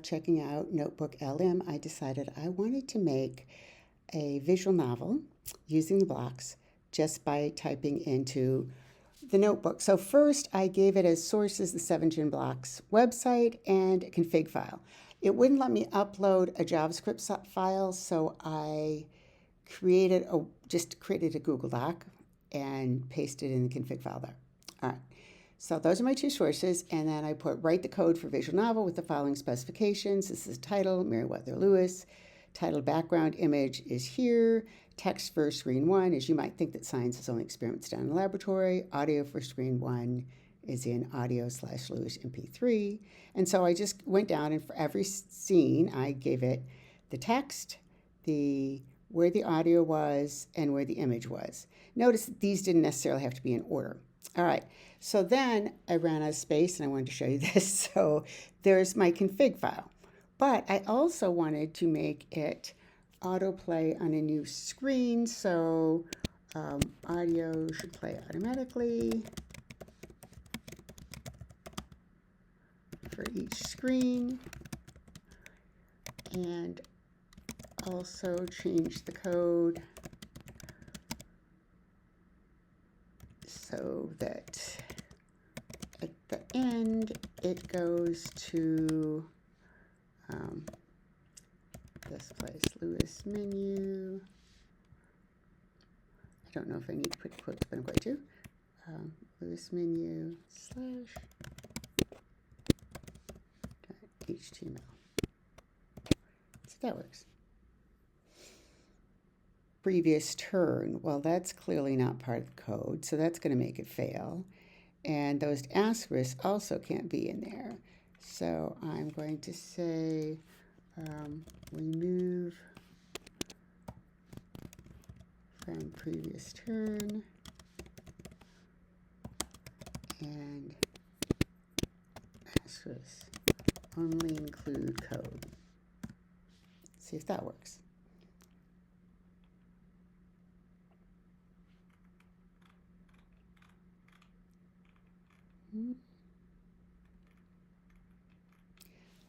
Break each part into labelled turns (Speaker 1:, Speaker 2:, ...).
Speaker 1: Checking out NotebookLM, I decided I wanted to make a visual novel using the blocks just by typing into the notebook. So first I gave it as sources the 7gen blocks website and a config file. It wouldn't let me upload a JavaScript file, so I just created a Google Doc and pasted in the config file there. All right. So those are my two sources, and then I write the code for visual novel with the following specifications. This is title, Merriweather-Lewis. Title background image is here. Text for screen 1 is you might think that science is only experiments done in a laboratory. Audio for screen 1 is in audio/Lewis MP3. And so I just went down, and for every scene, I gave it the text, where the audio was, and where the image was. Notice that these didn't necessarily have to be in order. All right, so then I ran out of space and I wanted to show you this. So there's my config file. But I also wanted to make it autoplay on a new screen. So audio should play automatically for each screen. And also change the code so that at the end it goes to this place, Lewis menu. I don't know if I need to put quotes, but I'm going to. Lewis menu / HTML. So that works. Previous turn, well, that's clearly not part of the code, so that's going to make it fail. And those asterisks also can't be in there. So I'm going to say remove from previous turn and asterisk only include code. See if that works.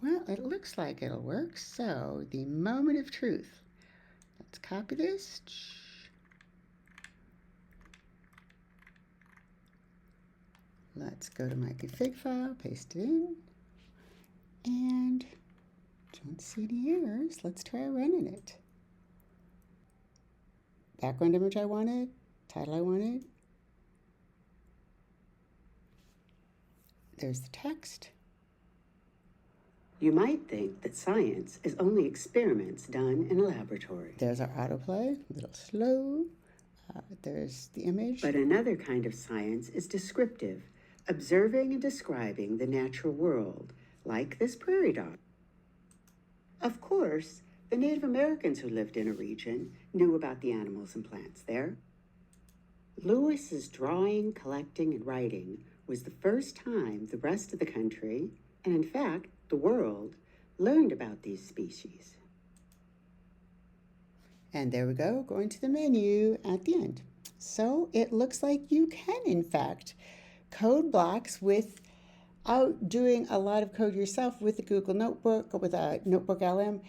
Speaker 1: Well, it looks like it'll work. So the moment of truth. Let's copy this. Let's go to my config file, paste it in, and don't see any errors. Let's try running it. Background image I wanted, title I wanted. There's the text.
Speaker 2: You might think that science is only experiments done in a laboratory.
Speaker 1: There's our autoplay, a little slow. There's the image.
Speaker 2: But another kind of science is descriptive, observing and describing the natural world, like this prairie dog. Of course, the Native Americans who lived in a region knew about the animals and plants there. Lewis's drawing, collecting, and writing was the first time the rest of the country, and in fact, the world, learned about these species.
Speaker 1: And there we go, going to the menu at the end. So it looks like you can, in fact, code blocks without doing a lot of code yourself with a Google Notebook or with a NotebookLM.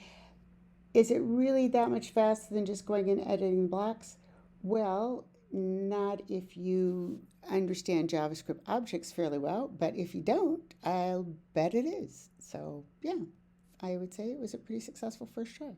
Speaker 1: Is it really that much faster than just going and editing blocks? Well, not if you understand JavaScript objects fairly well, but if you don't, I'll bet it is. So yeah, I would say it was a pretty successful first try.